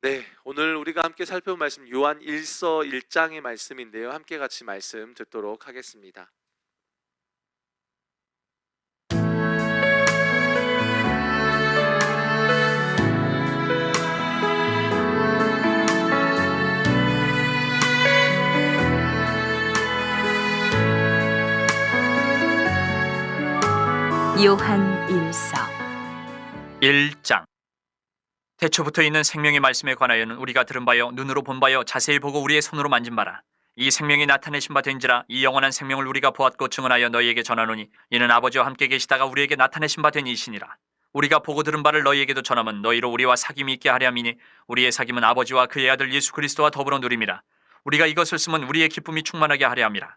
네, 오늘 우리가 함께 살펴본 말씀 요한 1서 1장의 말씀인데요. 함께 같이 말씀 듣도록 하겠습니다. 요한 1서 1장. 태초부터 있는 생명의 말씀에 관하여는 우리가 들은 바요 눈으로 본 바요 자세히 보고 우리의 손으로 만진 바라. 이 생명이 나타내신 바 된지라. 이 영원한 생명을 우리가 보았고 증언하여 너희에게 전하노니 이는 아버지와 함께 계시다가 우리에게 나타내신 바 된 이시니라. 우리가 보고 들은 바를 너희에게도 전함은 너희로 우리와 사귐이 있게 하려 함이니 우리의 사귐은 아버지와 그의 아들 예수 그리스도와 더불어 누림이라. 우리가 이것을 쓰면 우리의 기쁨이 충만하게 하려 함이라.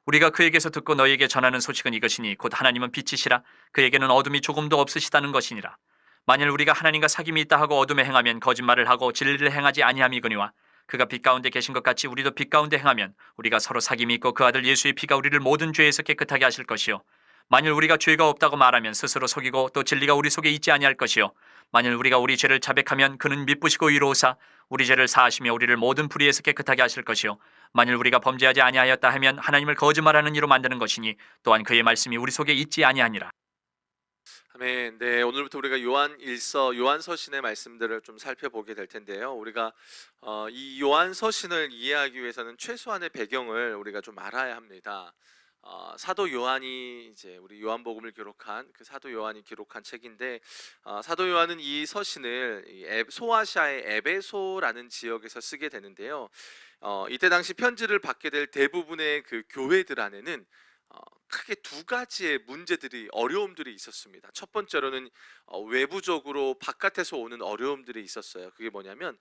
우리가 그에게서 듣고 너희에게 전하는 소식은 이것이니 곧 하나님은 빛이시라. 그에게는 어둠이 조금도 없으시다는 것이니라. 만일 우리가 하나님과 사귐이 있다 하고 어둠에 행하면 거짓말을 하고 진리를 행하지 아니함이거니와 그가 빛 가운데 계신 것 같이 우리도 빛 가운데 행하면 우리가 서로 사귐이 있고 그 아들 예수의 피가 우리를 모든 죄에서 깨끗하게 하실 것이요 만일 우리가 죄가 없다고 말하면 스스로 속이고 또 진리가 우리 속에 있지 아니할 것이요 만일 우리가 우리 죄를 자백하면 그는 미쁘시고 의로우사 우리 죄를 사하시며 우리를 모든 불의에서 깨끗하게 하실 것이요 만일 우리가 범죄하지 아니하였다 하면 하나님을 거짓말하는 이로 만드는 것이니 또한 그의 말씀이 우리 속에 있지 아니하니라. 아멘. 네, 오늘부터 우리가 요한 1서 요한 서신의 말씀들을 좀 살펴보게 될 텐데요. 우리가 이 요한 서신을 이해하기 위해서는 최소한의 배경을 우리가 좀 알아야 합니다. 사도 요한이 이제 우리 요한복음을 기록한 그 사도 요한이 기록한 책인데 사도 요한은 이 서신을 소아시아의 에베소라는 지역에서 쓰게 되는데요. 이때 당시 편지를 받게 될 대부분의 그 교회들 안에는 크게 두 가지의 문제들이 어려움들이 있었습니다. 첫 번째로는 외부적으로 바깥에서 오는 어려움들이 있었어요. 그게 뭐냐면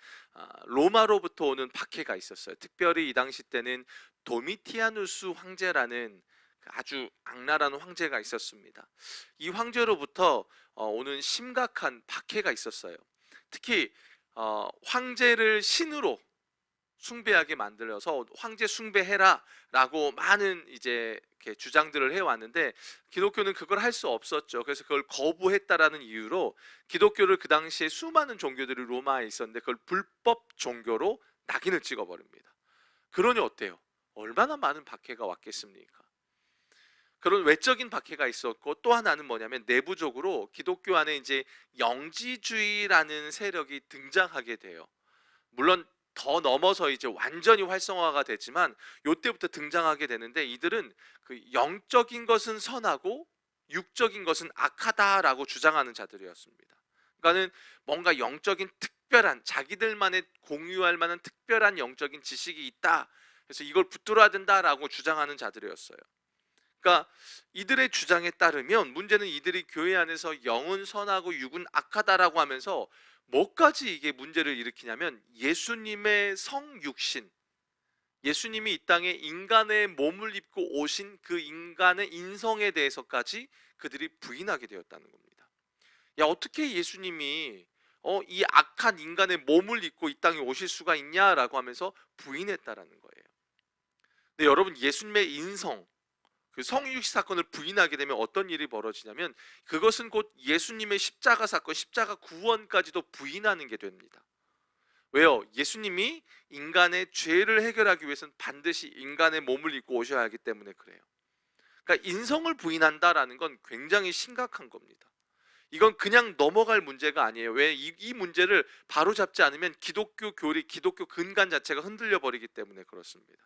로마로부터 오는 박해가 있었어요. 특별히 이 당시 때는 도미티아누스 황제라는 아주 악랄한 황제가 있었습니다. 이 황제로부터 오는 심각한 박해가 있었어요. 특히 황제를 신으로 숭배하게 만들어서 황제 숭배해라라고 많은 이제 이렇게 주장들을 해왔는데 기독교는 그걸 할 수 없었죠. 그래서 그걸 거부했다라는 이유로 기독교를 그 당시에 수많은 종교들이 로마에 있었는데 그걸 불법 종교로 낙인을 찍어버립니다. 그러니 어때요? 얼마나 많은 박해가 왔겠습니까? 그런 외적인 박해가 있었고 또 하나는 뭐냐면 내부적으로 기독교 안에 이제 영지주의라는 세력이 등장하게 돼요. 물론 더 넘어서 이제 완전히 활성화가 되지만 요때부터 등장하게 되는데 이들은 그 영적인 것은 선하고 육적인 것은 악하다라고 주장하는 자들이었습니다. 그러니까는 뭔가 영적인 특별한 자기들만의 공유할 만한 특별한 영적인 지식이 있다. 그래서 이걸 붙들어야 된다라고 주장하는 자들이었어요. 그러니까 이들의 주장에 따르면 문제는 이들이 교회 안에서 영은 선하고 육은 악하다라고 하면서 뭐까지 이게 문제를 일으키냐면 예수님의 성육신, 예수님이 이 땅에 인간의 몸을 입고 오신 그 인간의 인성에 대해서까지 그들이 부인하게 되었다는 겁니다. 야, 어떻게 예수님이 이 악한 인간의 몸을 입고 이 땅에 오실 수가 있냐라고 하면서 부인했다라는 거예요. 근데 여러분, 예수님의 인성, 그 성육신 사건을 부인하게 되면 어떤 일이 벌어지냐면 그것은 곧 예수님의 십자가 사건, 십자가 구원까지도 부인하는 게 됩니다. 왜요? 예수님이 인간의 죄를 해결하기 위해서는 반드시 인간의 몸을 입고 오셔야 하기 때문에 그래요. 그러니까 인성을 부인한다라는 건 굉장히 심각한 겁니다. 이건 그냥 넘어갈 문제가 아니에요. 왜? 이 문제를 바로잡지 않으면 기독교 교리, 기독교 근간 자체가 흔들려 버리기 때문에 그렇습니다.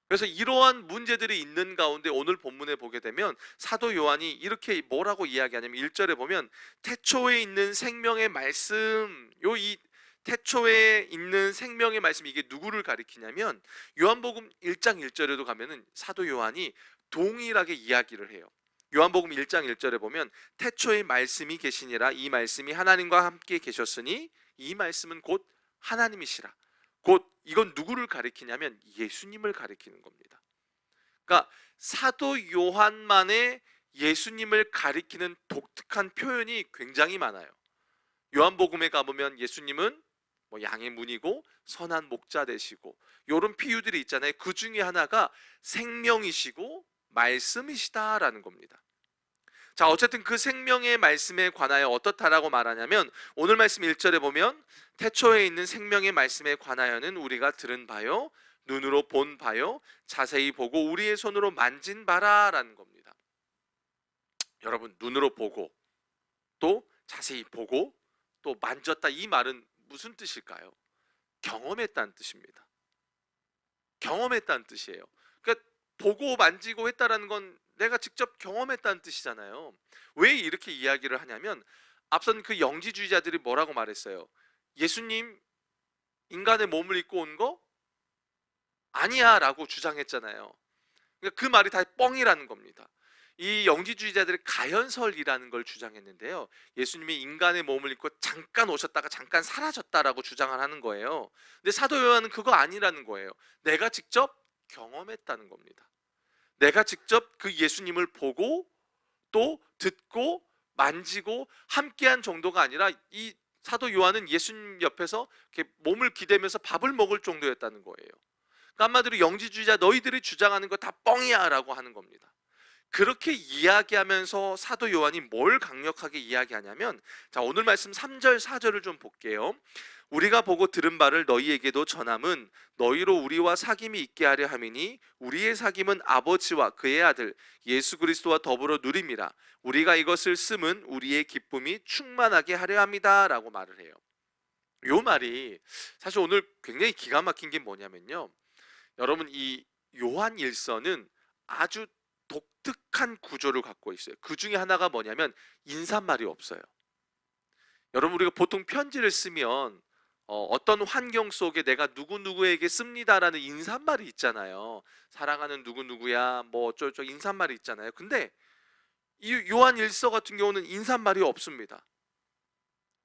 그래서 이러한 문제들이 있는 가운데 오늘 본문에 보게 되면 사도 요한이 이렇게 뭐라고 이야기하냐면 1절에 보면 태초에 있는 생명의 말씀, 이 태초에 있는 생명의 말씀, 이게 누구를 가리키냐면 요한복음 1장 1절에도 가면은 사도 요한이 동일하게 이야기를 해요. 요한복음 1장 1절에 보면 태초에 말씀이 계시니라. 이 말씀이 하나님과 함께 계셨으니 이 말씀은 곧 하나님이시라. 곧 이건 누구를 가리키냐면 예수님을 가리키는 겁니다. 그러니까 사도 요한만의 예수님을 가리키는 독특한 표현이 굉장히 많아요. 요한복음에 가보면 예수님은 뭐 양의 문이고 선한 목자 되시고 이런 비유들이 있잖아요. 그 중에 하나가 생명이시고 말씀이시다라는 겁니다. 자, 어쨌든 그 생명의 말씀에 관하여 어떻다라고 말하냐면 오늘 말씀 1절에 보면 태초에 있는 생명의 말씀에 관하여는 우리가 들은 바요 눈으로 본 바요 자세히 보고 우리의 손으로 만진 바라라는 겁니다. 여러분, 눈으로 보고 또 자세히 보고 또 만졌다, 이 말은 무슨 뜻일까요? 경험했다는 뜻입니다. 경험했다는 뜻이에요. 그러니까 보고 만지고 했다라는 건 내가 직접 경험했다는 뜻이잖아요. 왜 이렇게 이야기를 하냐면 앞선 그 영지주의자들이 뭐라고 말했어요? 예수님 인간의 몸을 입고 온 거 아니야 라고 주장했잖아요. 그러니까 그 말이 다 뻥이라는 겁니다. 이 영지주의자들이 가연설이라는 걸 주장했는데요, 예수님이 인간의 몸을 입고 잠깐 오셨다가 잠깐 사라졌다라고 주장을 하는 거예요. 근데 사도 요한은 그거 아니라는 거예요. 내가 직접 경험했다는 겁니다. 내가 직접 그 예수님을 보고 또 듣고 만지고 함께한 정도가 아니라 이 사도 요한은 예수님 옆에서 이렇게 몸을 기대면서 밥을 먹을 정도였다는 거예요. 그러니까 한마디로 영지주의자 너희들이 주장하는 거 다 뻥이야 라고 하는 겁니다. 그렇게 이야기하면서 사도 요한이 뭘 강력하게 이야기하냐면, 자, 오늘 말씀 3절 4절을 좀 볼게요. 우리가 보고 들은 바를 너희에게도 전함은 너희로 우리와 사귐이 있게 하려 함이니 우리의 사귐은 아버지와 그의 아들 예수 그리스도와 더불어 누림이라. 우리가 이것을 쓰면 우리의 기쁨이 충만하게 하려 합니다 라고 말을 해요. 요 말이 사실 오늘 굉장히 기가 막힌 게 뭐냐면요, 여러분, 이 요한 일서는 아주 독특한 구조를 갖고 있어요. 그 중에 하나가 뭐냐면 인사말이 없어요. 여러분, 우리가 보통 편지를 쓰면 어떤 환경 속에 내가 누구누구에게 씁니다라는 인사말이 있잖아요. 사랑하는 누구누구야 뭐 어쩌고 인사말이 있잖아요. 근데 이 요한 일서 같은 경우는 인사말이 없습니다.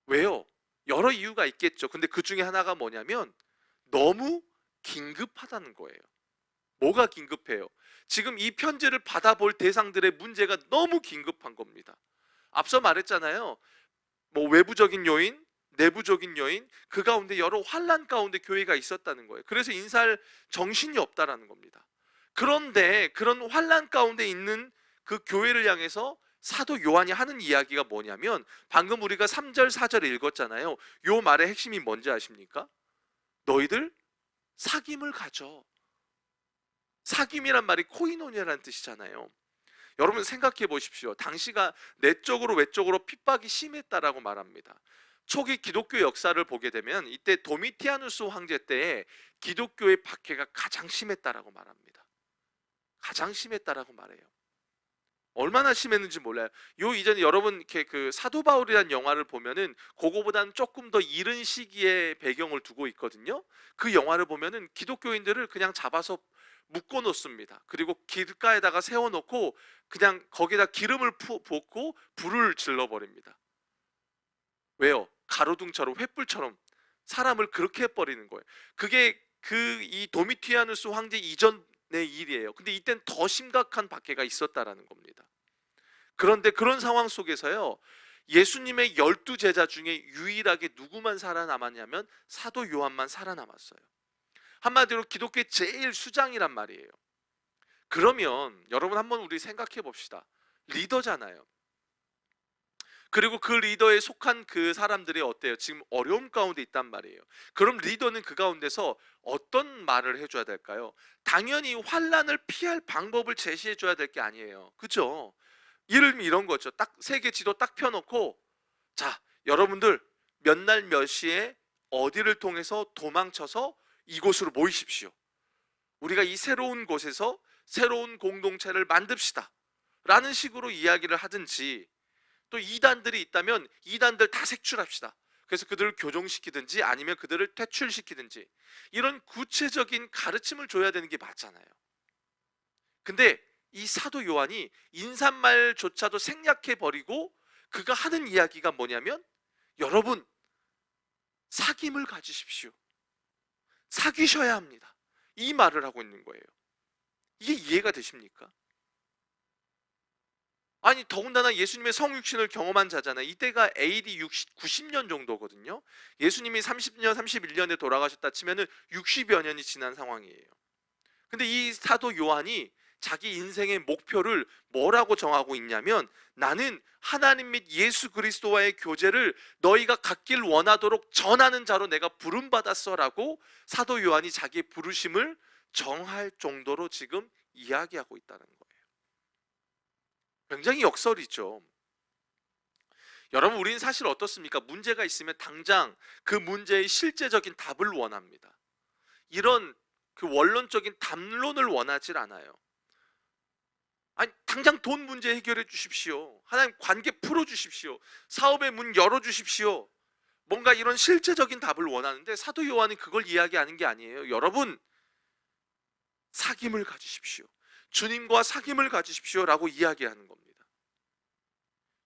왜요? 여러 이유가 있겠죠. 근데 그 중에 하나가 뭐냐면 너무 긴급하다는 거예요. 뭐가 긴급해요? 지금 이 편지를 받아볼 대상들의 문제가 너무 긴급한 겁니다. 앞서 말했잖아요. 뭐 외부적인 요인, 내부적인 요인, 그 가운데 여러 환난 가운데 교회가 있었다는 거예요. 그래서 인사할 정신이 없다라는 겁니다. 그런데 그런 환난 가운데 있는 그 교회를 향해서 사도 요한이 하는 이야기가 뭐냐면 방금 우리가 3절 4절에 읽었잖아요. 요 말의 핵심이 뭔지 아십니까? 너희들 사귐을 가져. 사귐이란 말이 코이노니아라는 뜻이잖아요. 여러분 생각해 보십시오. 당시가 내적으로 외적으로 핍박이 심했다라고 말합니다. 초기 기독교 역사를 보게 되면 이때 도미티아누스 황제 때에 기독교의 박해가 가장 심했다라고 말합니다. 가장 심했다라고 말해요. 얼마나 심했는지 몰라요. 요 이전에 여러분 이렇게 그 사도 바울이라는 영화를 보면은 그거보다는 조금 더 이른 시기의 배경을 두고 있거든요. 그 영화를 보면은 기독교인들을 그냥 잡아서 묶어 놓습니다. 그리고 길가에다가 세워 놓고 그냥 거기다 기름을 붓고 불을 질러 버립니다. 왜요? 가로등처럼 횃불처럼 사람을 그렇게 해버리는 거예요. 그게 이 도미티아누스 황제 이전의 일이에요. 근데 이땐 더 심각한 박해가 있었다라는 겁니다. 그런데 그런 상황 속에서요, 예수님의 12제자 중에 유일하게 누구만 살아남았냐면 사도 요한만 살아남았어요. 한마디로 기독교의 제일 수장이란 말이에요. 그러면 여러분 한번 우리 생각해 봅시다. 리더잖아요. 그리고 그 리더에 속한 그 사람들이 어때요? 지금 어려움 가운데 있단 말이에요. 그럼 리더는 그 가운데서 어떤 말을 해줘야 될까요? 당연히 환난을 피할 방법을 제시해 줘야 될 게 아니에요. 그죠? 예를 들면 이런 거죠. 딱 세계 지도 딱 펴놓고, 자, 여러분들 몇 날 몇 시에 어디를 통해서 도망쳐서 이곳으로 모이십시오. 우리가 이 새로운 곳에서 새로운 공동체를 만듭시다 라는 식으로 이야기를 하든지, 또 이단들이 있다면 이단들 다 색출합시다. 그래서 그들을 교종시키든지 아니면 그들을 퇴출시키든지 이런 구체적인 가르침을 줘야 되는 게 맞잖아요. 근데 이 사도 요한이 인사말조차도 생략해버리고 그가 하는 이야기가 뭐냐면 여러분 사귐을 가지십시오. 사귀셔야 합니다. 이 말을 하고 있는 거예요. 이게 이해가 되십니까? 아니 더군다나 예수님의 성육신을 경험한 자잖아요. 이때가 AD 90년 정도거든요. 예수님이 30년 31년에 돌아가셨다 치면은 60여 년이 지난 상황이에요. 근데 이 사도 요한이 자기 인생의 목표를 뭐라고 정하고 있냐면, 나는 하나님 및 예수 그리스도와의 교제를 너희가 갖길 원하도록 전하는 자로 내가 부름받았어라고 사도 요한이 자기의 부르심을 정할 정도로 지금 이야기하고 있다는 거예요. 굉장히 역설이죠. 여러분, 우리는 사실 어떻습니까? 문제가 있으면 당장 그 문제의 실제적인 답을 원합니다. 이런 그 원론적인 담론을 원하질 않아요. 아니, 당장 돈 문제 해결해 주십시오. 하나님 관계 풀어 주십시오. 사업의 문 열어 주십시오. 뭔가 이런 실제적인 답을 원하는데, 사도 요한은 그걸 이야기하는 게 아니에요. 여러분, 사귐을 가지십시오. 주님과 사귐을 가지십시오라고 이야기하는 겁니다.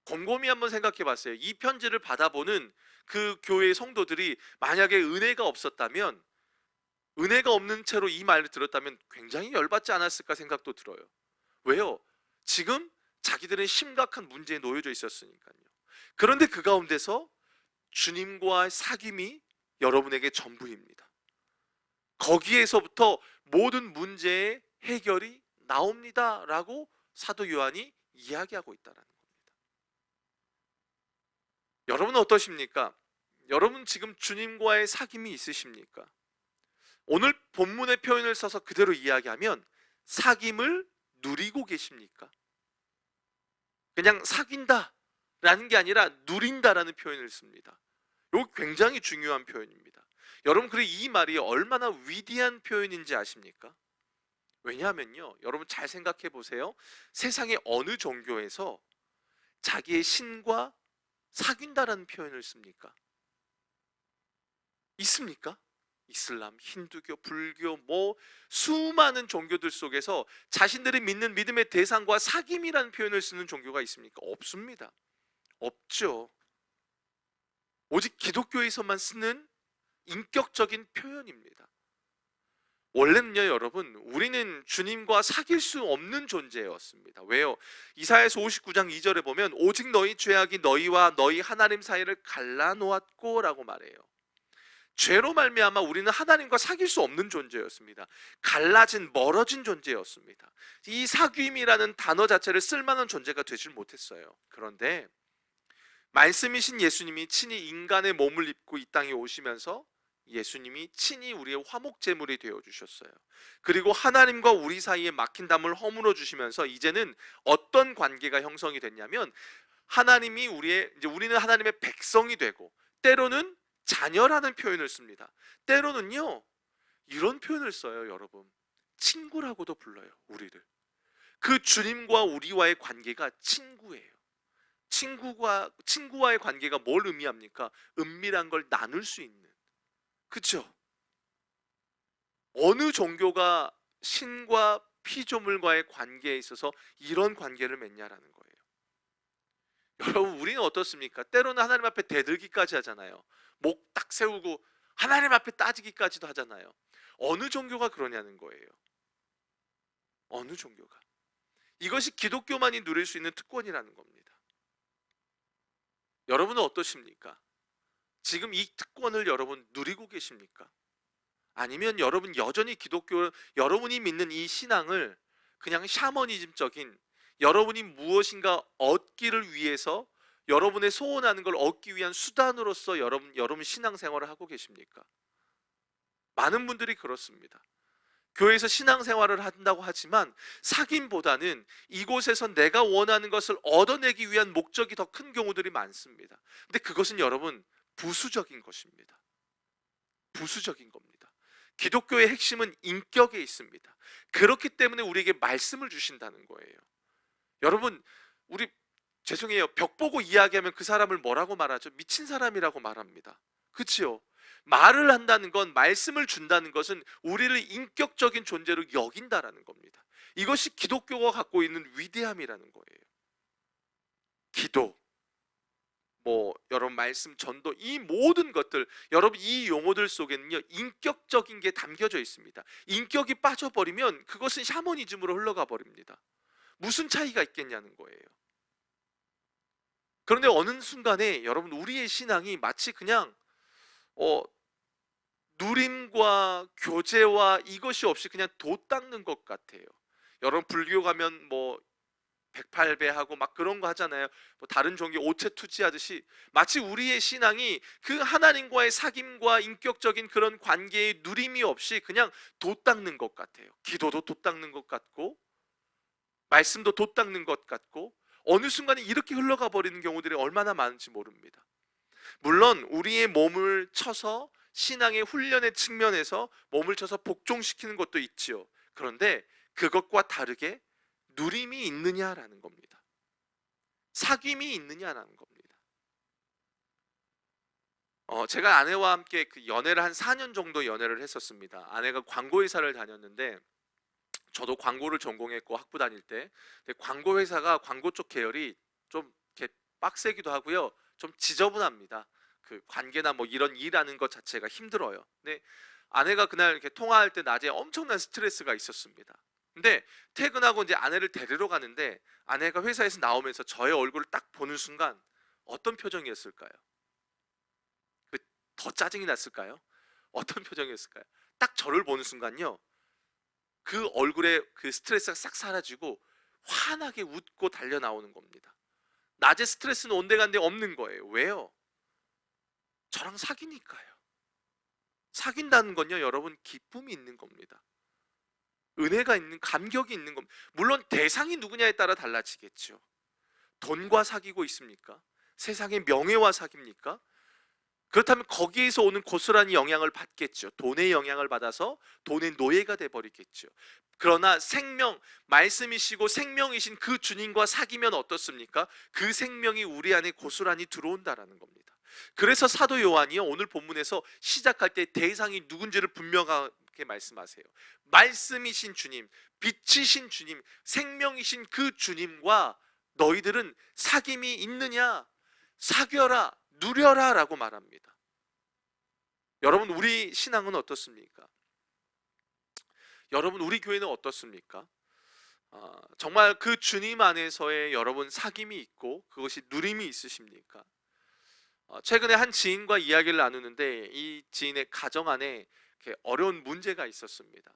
곰곰이 한번 생각해 봤어요. 이 편지를 받아보는 그 교회의 성도들이 만약에 은혜가 없었다면, 은혜가 없는 채로 이 말을 들었다면 굉장히 열받지 않았을까 생각도 들어요. 왜요? 지금 자기들은 심각한 문제에 놓여져 있었으니까요. 그런데 그 가운데서 주님과의 사귐이 여러분에게 전부입니다. 거기에서부터 모든 문제의 해결이 나옵니다 라고 사도 요한이 이야기하고 있다는 겁니다. 여러분은 어떠십니까? 여러분 지금 주님과의 사귐이 있으십니까? 오늘 본문의 표현을 써서 그대로 이야기하면 사귐을 누리고 계십니까? 그냥 사귄다 라는 게 아니라 누린다라는 표현을 씁니다. 이거 굉장히 중요한 표현입니다. 여러분, 그리고 이 말이 얼마나 위대한 표현인지 아십니까? 왜냐하면요, 여러분 잘 생각해 보세요. 세상의 어느 종교에서 자기의 신과 사귄다라는 표현을 씁니까? 있습니까? 이슬람, 힌두교, 불교, 수많은 종교들 속에서 자신들이 믿는 믿음의 대상과 사귐이라는 표현을 쓰는 종교가 있습니까? 없습니다. 없죠. 오직 기독교에서만 쓰는 인격적인 표현입니다. 원래는요, 여러분, 우리는 주님과 사귈 수 없는 존재였습니다. 왜요? 이사야서 59장 2절에 보면 오직 너희 죄악이 너희와 너희 하나님 사이를 갈라놓았고 라고 말해요. 죄로 말미암아 우리는 하나님과 사귈 수 없는 존재였습니다. 갈라진, 멀어진 존재였습니다. 이 사귐이라는 단어 자체를 쓸만한 존재가 되질 못했어요. 그런데 말씀이신 예수님이 친히 인간의 몸을 입고 이 땅에 오시면서 예수님이 친히 우리의 화목제물이 되어주셨어요. 그리고 하나님과 우리 사이에 막힌 담을 허물어 주시면서 이제는 어떤 관계가 형성이 됐냐면, 하나님이 우리는 하나님의 백성이 되고, 때로는 자녀라는 표현을 씁니다. 때로는요, 이런 표현을 써요. 여러분, 친구라고도 불러요. 우리를. 그 주님과 우리와의 관계가 친구예요. 친구와의 관계가 뭘 의미합니까? 은밀한 걸 나눌 수 있는. 그렇죠? 어느 종교가 신과 피조물과의 관계에 있어서 이런 관계를 맺냐라는 거예요. 여러분, 우리는 어떻습니까? 때로는 하나님 앞에 대들기까지 하잖아요. 목 딱 세우고 하나님 앞에 따지기까지도 하잖아요. 어느 종교가 그러냐는 거예요. 어느 종교가. 이것이 기독교만이 누릴 수 있는 특권이라는 겁니다. 여러분은 어떠십니까? 지금 이 특권을 여러분 누리고 계십니까? 아니면 여러분 여전히 여러분이 믿는 이 신앙을 그냥 샤머니즘적인, 여러분이 무엇인가 얻기를 위해서 여러분의 소원하는 걸 얻기 위한 수단으로서 여러분 신앙생활을 하고 계십니까? 많은 분들이 그렇습니다. 교회에서 신앙생활을 한다고 하지만 사귐보다는 이곳에서 내가 원하는 것을 얻어내기 위한 목적이 더 큰 경우들이 많습니다. 근데 그것은 여러분 부수적인 것입니다. 부수적인 겁니다. 기독교의 핵심은 인격에 있습니다. 그렇기 때문에 우리에게 말씀을 주신다는 거예요. 여러분, 우리 죄송해요. 벽 보고 이야기하면 그 사람을 뭐라고 말하죠? 미친 사람이라고 말합니다. 그렇지요? 말을 한다는 건, 말씀을 준다는 것은 우리를 인격적인 존재로 여긴다라는 겁니다. 이것이 기독교가 갖고 있는 위대함이라는 거예요. 기도, 여러분 말씀, 전도, 이 모든 것들, 여러분 이 용어들 속에는요 인격적인 게 담겨져 있습니다. 인격이 빠져버리면 그것은 샤머니즘으로 흘러가 버립니다. 무슨 차이가 있겠냐는 거예요. 그런데 어느 순간에 여러분 우리의 신앙이 마치 그냥 누림과 교제와 이것이 없이 그냥 돛 닦는 것 같아요. 여러분 불교 가면 뭐 108배 하고 막 그런 거 하잖아요. 뭐 다른 종교 오체 투지하듯이 마치 우리의 신앙이 그 하나님과의 사귐과 인격적인 그런 관계의 누림이 없이 그냥 돛 닦는 것 같아요. 기도도 돛 닦는 것 같고 말씀도 돛 닦는 것 같고 어느 순간에 이렇게 흘러가 버리는 경우들이 얼마나 많은지 모릅니다. 물론 우리의 몸을 쳐서 신앙의 훈련의 측면에서 몸을 쳐서 복종시키는 것도 있지요. 그런데 그것과 다르게 누림이 있느냐라는 겁니다. 사귐이 있느냐라는 겁니다. 제가 아내와 함께 그 연애를 한 4년 정도 연애를 했었습니다. 아내가 광고 회사를 다녔는데 저도 광고를 전공했고 학부 다닐 때. 근데 광고 회사가 광고 쪽 계열이 좀 이렇게 빡세기도 하고요. 좀 지저분합니다. 그 관계나 뭐 이런 일하는 것 자체가 힘들어요. 근데 아내가 그날 이렇게 통화할 때 낮에 엄청난 스트레스가 있었습니다. 근데 퇴근하고 이제 아내를 데리러 가는데 아내가 회사에서 나오면서 저의 얼굴을 딱 보는 순간 어떤 표정이었을까요? 더 짜증이 났을까요? 어떤 표정이었을까요? 딱 저를 보는 순간요. 그 얼굴에 그 스트레스가 싹 사라지고 환하게 웃고 달려 나오는 겁니다. 낮에 스트레스는 온데간데 없는 거예요. 왜요? 저랑 사귀니까요. 사귄다는 건요, 여러분 기쁨이 있는 겁니다. 은혜가 있는, 감격이 있는 겁니다. 물론 대상이 누구냐에 따라 달라지겠죠. 돈과 사귀고 있습니까? 세상의 명예와 사깁니까? 그렇다면 거기에서 오는 고스란히 영향을 받겠죠. 돈의 영향을 받아서 돈의 노예가 돼버리겠죠. 그러나 생명, 말씀이시고 생명이신 그 주님과 사귀면 어떻습니까? 그 생명이 우리 안에 고스란히 들어온다라는 겁니다. 그래서 사도 요한이요, 오늘 본문에서 시작할 때 대상이 누군지를 분명하게 말씀하세요. 말씀이신 주님, 빛이신 주님, 생명이신 그 주님과 너희들은 사귐이 있느냐? 사귀어라, 누려라 라고 말합니다. 여러분, 우리 신앙은 어떻습니까? 여러분, 우리 교회는 어떻습니까? 정말 그 주님 안에서의 여러분 사귐이 있고 그것이 누림이 있으십니까? 최근에 한 지인과 이야기를 나누는데 이 지인의 가정 안에 이렇게 어려운 문제가 있었습니다.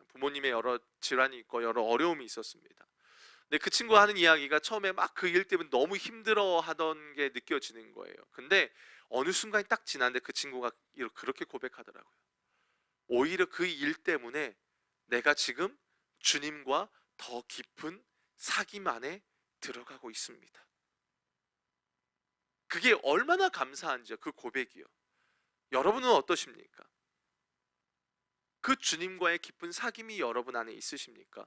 부모님의 여러 질환이 있고 여러 어려움이 있었습니다. 근데 그 친구가 하는 이야기가 처음에 막 그 일 때문에 너무 힘들어 하던 게 느껴지는 거예요. 근데 어느 순간이 딱 지났는데 그 친구가 그렇게 고백하더라고요. 오히려 그 일 때문에 내가 지금 주님과 더 깊은 사귐 안에 들어가고 있습니다. 그게 얼마나 감사한지요, 그 고백이요. 여러분은 어떠십니까? 그 주님과의 깊은 사귐이 여러분 안에 있으십니까?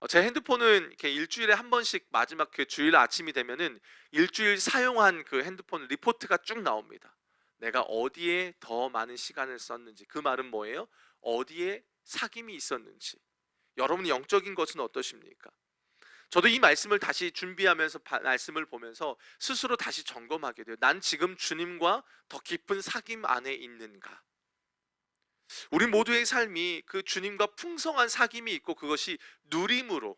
제 핸드폰은 이렇게 일주일에 한 번씩 마지막 그 주일 아침이 되면은 일주일 사용한 그 핸드폰 리포트가 쭉 나옵니다. 내가 어디에 더 많은 시간을 썼는지. 그 말은 뭐예요? 어디에 사귐이 있었는지. 여러분의 영적인 것은 어떠십니까? 저도 이 말씀을 다시 준비하면서 말씀을 보면서 스스로 다시 점검하게 돼요. 난 지금 주님과 더 깊은 사귐 안에 있는가? 우리 모두의 삶이 그 주님과 풍성한 사귐이 있고 그것이 누림으로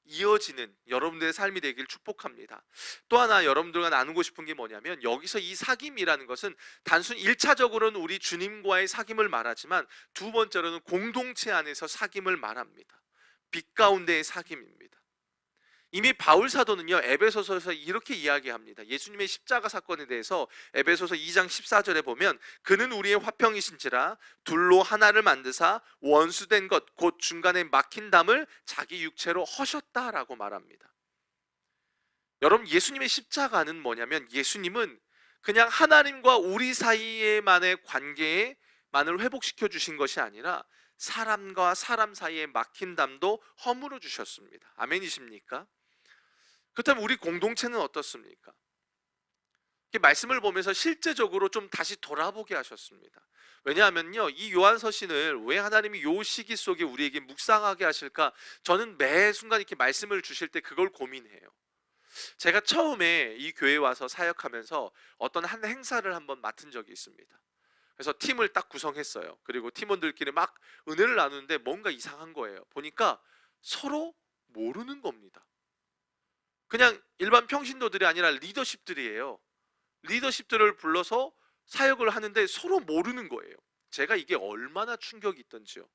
이어지는 여러분들의 삶이 되길 축복합니다. 또 하나 여러분들과 나누고 싶은 게 뭐냐면 여기서 이 사귐이라는 것은 단순 1차적으로는 우리 주님과의 사귐을 말하지만 두 번째로는 공동체 안에서 사귐을 말합니다. 빛 가운데의 사귐입니다. 이미 바울 사도는요, 에베소서에서 이렇게 이야기합니다. 예수님의 십자가 사건에 대해서 에베소서 2장 14절에 보면 그는 우리의 화평이신지라 둘로 하나를 만드사 원수된 것 곧 중간에 막힌 담을 자기 육체로 허셨다라고 말합니다. 여러분, 예수님의 십자가는 뭐냐면 예수님은 그냥 하나님과 우리 사이에만의 관계만을 회복시켜 주신 것이 아니라 사람과 사람 사이에 막힌 담도 허물어 주셨습니다. 아멘이십니까? 그렇다면 우리 공동체는 어떻습니까? 말씀을 보면서 실제적으로 좀 다시 돌아보게 하셨습니다. 왜냐하면요, 이 요한서신을 왜 하나님이 요 시기 속에 우리에게 묵상하게 하실까? 저는 매 순간 이렇게 말씀을 주실 때 그걸 고민해요. 제가 처음에 이 교회에 와서 사역하면서 어떤 한 행사를 한번 맡은 적이 있습니다. 그래서 팀을 딱 구성했어요. 그리고 팀원들끼리 막 은혜를 나누는데 뭔가 이상한 거예요. 보니까 서로 모르는 겁니다. 그냥 일반 평신도들이 아니라 리더십들이에요. 리더십들을 불러서 사역을 하는데 서로 모르는 거예요. 제가 이게 얼마나 충격이 있던지요.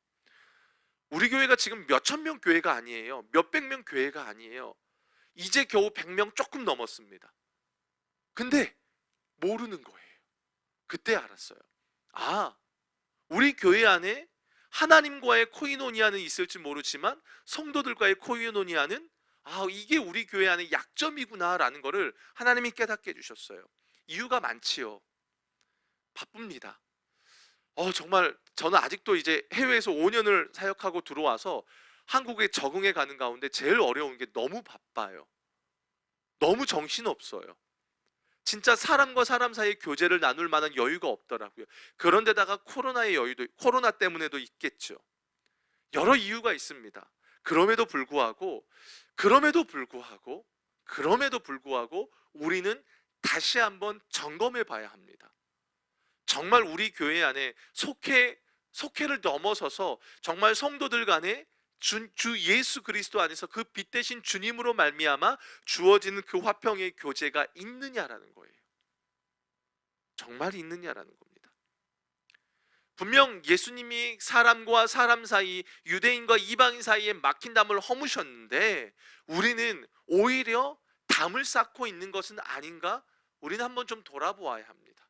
우리 교회가 지금 몇천 명 교회가 아니에요. 몇백 명 교회가 아니에요. 이제 겨우 100명 조금 넘었습니다. 근데 모르는 거예요. 그때 알았어요. 아, 우리 교회 안에 하나님과의 코이노니아는 있을지 모르지만 성도들과의 코이노니아는 이게 우리 교회 안의 약점이구나라는 거를 하나님이 깨닫게 해주셨어요. 이유가 많지요. 바쁩니다. 정말 저는 아직도 이제 해외에서 5년을 사역하고 들어와서 한국에 적응해 가는 가운데 제일 어려운 게 너무 바빠요. 너무 정신없어요. 진짜 사람과 사람 사이의 교제를 나눌 만한 여유가 없더라고요. 그런데다가 코로나의 여유도, 코로나 때문에도 있겠죠. 여러 이유가 있습니다. 그럼에도 불구하고 우리는 다시 한번 점검해 봐야 합니다. 정말 우리 교회 안에 속회를 넘어서서 정말 성도들 간에 주 예수 그리스도 안에서 그 빛 대신 주님으로 말미암아 주어지는 그 화평의 교제가 있느냐라는 거예요. 정말 있느냐라는 겁니다. 분명 예수님이 사람과 사람 사이, 유대인과 이방인 사이에 막힌 담을 허무셨는데 우리는 오히려 담을 쌓고 있는 것은 아닌가? 우리는 한번 좀 돌아보아야 합니다.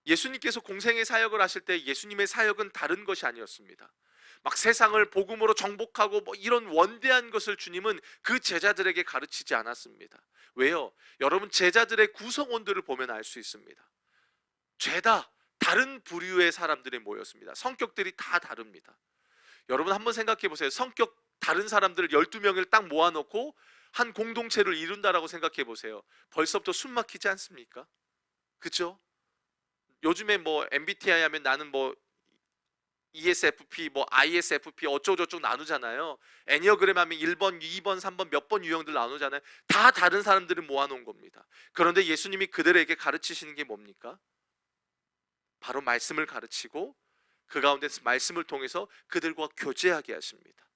예수님께서 공생의 사역을 하실 때 예수님의 사역은 다른 것이 아니었습니다. 막 세상을 복음으로 정복하고 이런 원대한 것을 주님은 그 제자들에게 가르치지 않았습니다. 왜요? 여러분, 제자들의 구성원들을 보면 알 수 있습니다. 죄다 다른 부류의 사람들이 모였습니다. 성격들이 다 다릅니다. 여러분 한번 생각해 보세요. 성격 다른 사람들을 12명을 딱 모아놓고 한 공동체를 이룬다라고 생각해 보세요. 벌써부터 숨 막히지 않습니까? 그죠? 요즘에 MBTI 하면 나는 ESFP, ISFP 어쩌고저쩌고 나누잖아요. 애니어그램 하면 1번, 2번, 3번 몇 번 유형들 나누잖아요. 다 다른 사람들을 모아놓은 겁니다. 그런데 예수님이 그들에게 가르치시는 게 뭡니까? 바로 말씀을 가르치고 그 가운데서 말씀을 통해서 그들과 교제하게 하십니다.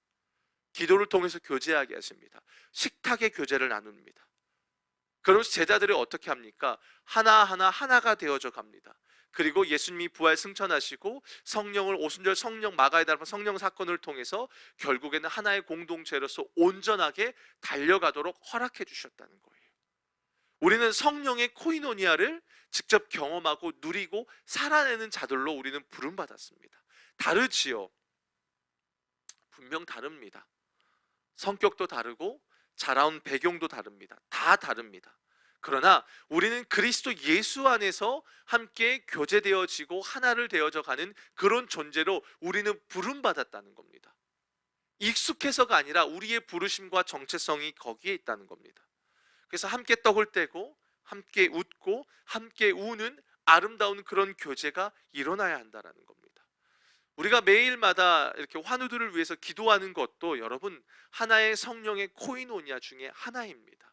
기도를 통해서 교제하게 하십니다. 식탁의 교제를 나눕니다. 그러면서 제자들이 어떻게 합니까? 하나가 되어져 갑니다. 그리고 예수님이 부활 승천하시고 성령을 오순절 성령 마가에 달한 성령 사건을 통해서 결국에는 하나의 공동체로서 온전하게 달려가도록 허락해 주셨다는 거예요. 우리는 성령의 코이노니아를 직접 경험하고 누리고 살아내는 자들로 우리는 부름받았습니다. 다르지요. 분명 다릅니다. 성격도 다르고 자라온 배경도 다릅니다. 다 다릅니다. 그러나 우리는 그리스도 예수 안에서 함께 교제되어지고 하나를 되어져 가는 그런 존재로 우리는 부름받았다는 겁니다. 익숙해서가 아니라 우리의 부르심과 정체성이 거기에 있다는 겁니다. 그래서 함께 떡을 떼고 함께 웃고 함께 우는 아름다운 그런 교제가 일어나야 한다는 겁니다. 우리가 매일마다 이렇게 환우들을 위해서 기도하는 것도 여러분 하나의 성령의 코이노니아 중에 하나입니다.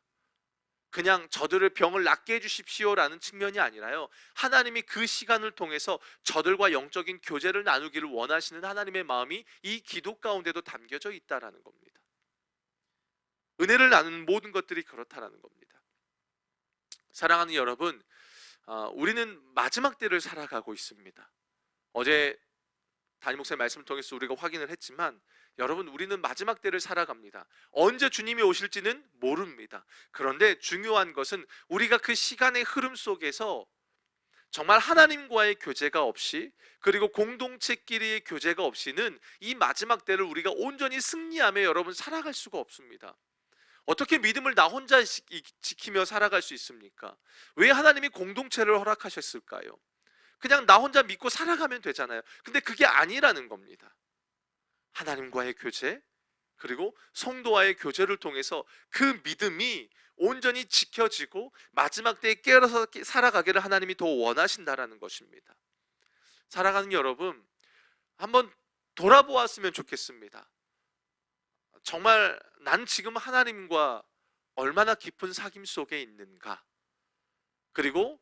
그냥 저들의 병을 낫게 해주십시오라는 측면이 아니라요, 하나님이 그 시간을 통해서 저들과 영적인 교제를 나누기를 원하시는 하나님의 마음이 이 기도 가운데도 담겨져 있다라는 겁니다. 은혜를 나누는 모든 것들이 그렇다라는 겁니다. 사랑하는 여러분, 우리는 마지막 때를 살아가고 있습니다. 어제 담임 목사의 말씀을 통해서 우리가 확인을 했지만 여러분, 우리는 마지막 때를 살아갑니다. 언제 주님이 오실지는 모릅니다. 그런데 중요한 것은 우리가 그 시간의 흐름 속에서 정말 하나님과의 교제가 없이, 그리고 공동체끼리의 교제가 없이는 이 마지막 때를 우리가 온전히 승리하며 여러분 살아갈 수가 없습니다. 어떻게 믿음을 나 혼자 지키며 살아갈 수 있습니까? 왜 하나님이 공동체를 허락하셨을까요? 그냥 나 혼자 믿고 살아가면 되잖아요. 근데 그게 아니라는 겁니다. 하나님과의 교제, 그리고 성도와의 교제를 통해서 그 믿음이 온전히 지켜지고 마지막 때에 깨어서 살아가기를 하나님이 더 원하신다라는 것입니다. 사랑하는 여러분, 한번 돌아보았으면 좋겠습니다. 정말 난 지금 하나님과 얼마나 깊은 사귐 속에 있는가, 그리고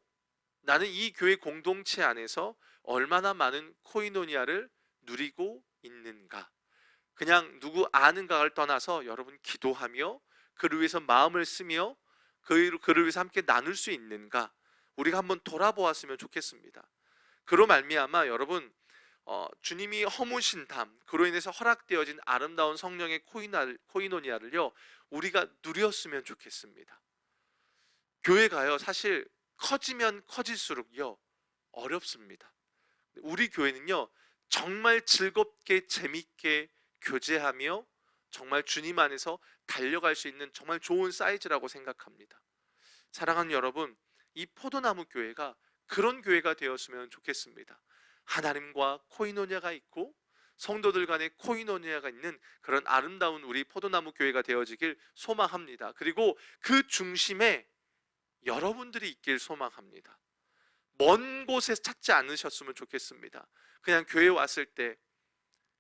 나는 이 교회 공동체 안에서 얼마나 많은 코이노니아를 누리고 있는가. 그냥 누구 아는가를 떠나서 여러분 기도하며 그를 위해서 마음을 쓰며 그를 위해서 함께 나눌 수 있는가, 우리가 한번 돌아보았으면 좋겠습니다. 그로 말미암아 여러분, 주님이 허무신 담, 그로 인해서 허락되어진 아름다운 성령의 코이노니아를요 우리가 누렸으면 좋겠습니다. 교회가요 사실 커지면 커질수록요 어렵습니다. 우리 교회는요 정말 즐겁게 재밌게 교제하며 정말 주님 안에서 달려갈 수 있는 정말 좋은 사이즈라고 생각합니다. 사랑하는 여러분, 이 포도나무 교회가 그런 교회가 되었으면 좋겠습니다. 하나님과 코이노니아가 있고 성도들 간의 코이노니아가 있는 그런 아름다운 우리 포도나무 교회가 되어지길 소망합니다. 그리고 그 중심에 여러분들이 있길 소망합니다. 먼 곳에 찾지 않으셨으면 좋겠습니다. 그냥 교회 왔을 때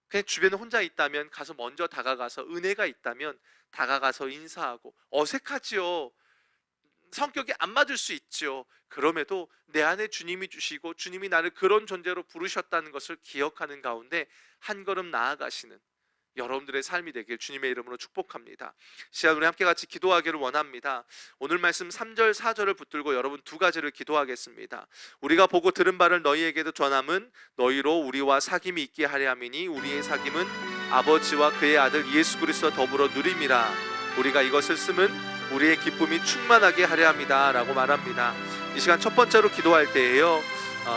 그냥 주변에 혼자 있다면 가서 먼저 다가가서, 은혜가 있다면 다가가서 인사하고, 어색하지요. 성격이 안 맞을 수 있죠. 그럼에도 내 안에 주님이 주시고 주님이 나를 그런 존재로 부르셨다는 것을 기억하는 가운데 한 걸음 나아가시는 여러분들의 삶이 되길 주님의 이름으로 축복합니다. 시간 우리 함께 같이 기도하기를 원합니다. 오늘 말씀 3절 4절을 붙들고 여러분 두 가지를 기도하겠습니다. 우리가 보고 들은 바를 너희에게도 전함은 너희로 우리와 사귐이 있게 하려 함이니 우리의 사귐은 아버지와 그의 아들 예수 그리스도와 더불어 누림이라. 우리가 이것을 쓰면 우리의 기쁨이 충만하게 하려 합니다 라고 말합니다. 이 시간 첫 번째로 기도할 때에요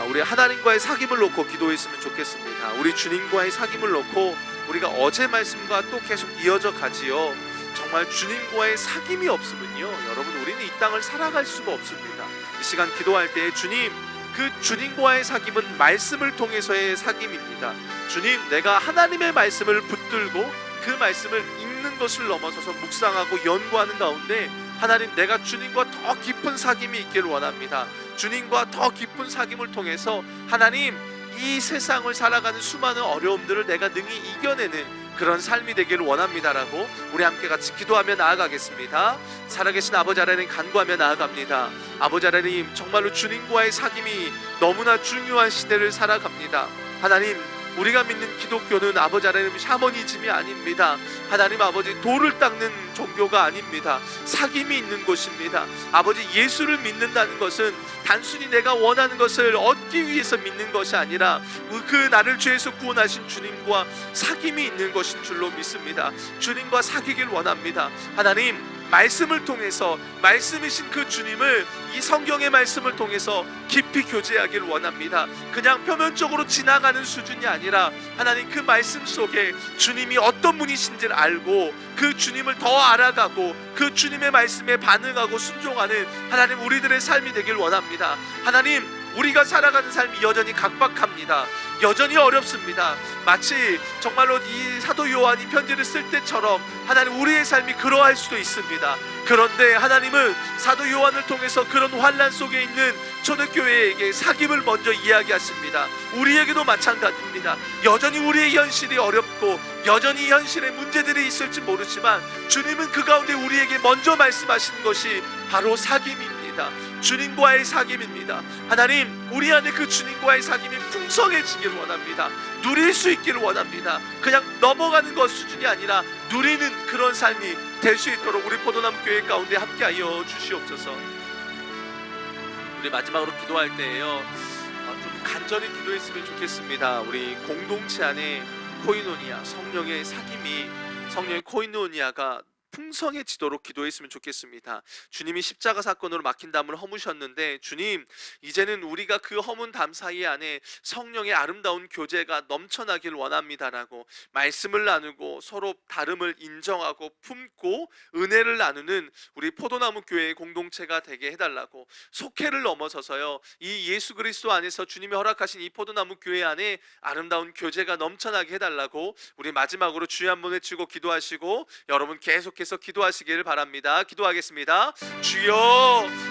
우리 하나님과의 사귐을 놓고 기도했으면 좋겠습니다. 우리 주님과의 사귐을 놓고 우리가 어제 말씀과 또 계속 이어져 가지요. 정말 주님과의 사귐이 없으면요 여러분 우리는 이 땅을 살아갈 수가 없습니다. 이 시간 기도할 때 주님, 그 주님과의 사귐은 말씀을 통해서의 사귐입니다. 주님, 내가 하나님의 말씀을 붙들고 그 말씀을 읽는 것을 넘어서서 묵상하고 연구하는 가운데 하나님, 내가 주님과 더 깊은 사귐이 있기를 원합니다. 주님과 더 깊은 사귐을 통해서 하나님, 이 세상을 살아가는 수많은 어려움들을 내가 능히 이겨내는 그런 삶이 되기를 원합니다라고 우리 함께 같이 기도하며 나아가겠습니다. 살아계신 아버지 하나님 간구하며 나아갑니다. 아버지 하나님, 정말로 주님과의 사귐이 너무나 중요한 시대를 살아갑니다. 하나님, 우리가 믿는 기독교는 아버지 하나님 샤머니즘이 아닙니다. 하나님 아버지, 돌을 닦는 종교가 아닙니다. 사귐이 있는 곳입니다. 아버지, 예수를 믿는다는 것은 단순히 내가 원하는 것을 얻기 위해서 믿는 것이 아니라 그 나를 죄에서 구원하신 주님과 사귐이 있는 것인 줄로 믿습니다. 주님과 사귀길 원합니다. 하나님, 말씀을 통해서, 말씀이신 그 주님을 이 성경의 말씀을 통해서 깊이 교제하기를 원합니다. 그냥 표면적으로 지나가는 수준이 아니라 하나님, 그 말씀 속에 주님이 어떤 분이신지를 알고 그 주님을 더 알아가고 그 주님의 말씀에 반응하고 순종하는 하나님, 우리들의 삶이 되길 원합니다. 하나님, 우리가 살아가는 삶이 여전히 각박합니다. 여전히 어렵습니다. 마치 정말로 이 사도 요한이 편지를 쓸 때처럼 하나님, 우리의 삶이 그러할 수도 있습니다. 그런데 하나님은 사도 요한을 통해서 그런 환난 속에 있는 초대교회에게 사귐을 먼저 이야기하십니다. 우리에게도 마찬가지입니다. 여전히 우리의 현실이 어렵고 여전히 현실에 문제들이 있을지 모르지만 주님은 그 가운데 우리에게 먼저 말씀하시는 것이 바로 사귐입니다. 주님과의 사귐입니다. 하나님, 우리 안에 그 주님과의 사귐이 풍성해지기를 원합니다. 누릴 수 있기를 원합니다. 그냥 넘어가는 것 수준이 아니라 누리는 그런 삶이 될 수 있도록 우리 포도나무 교회 가운데 함께하여 주시옵소서. 우리 마지막으로 기도할 때에요 좀 간절히 기도했으면 좋겠습니다. 우리 공동체 안에 코이노니아, 성령의 사귐이, 성령의 코이노니아가 풍성해지도록 기도했으면 좋겠습니다. 주님이 십자가 사건으로 막힌 담을 허무셨는데 주님, 이제는 우리가 그 허문 담 사이 안에 성령의 아름다운 교제가 넘쳐나길 원합니다라고 말씀을 나누고 서로 다름을 인정하고 품고 은혜를 나누는 우리 포도나무 교회의 공동체가 되게 해달라고, 속회를 넘어서서요 이 예수 그리스도 안에서 주님이 허락하신 이 포도나무 교회 안에 아름다운 교제가 넘쳐나게 해달라고 우리 마지막으로 주여 한번 외치고 기도하시고 여러분 계속해서 기도하시기를 바랍니다. 기도하겠습니다. 주여,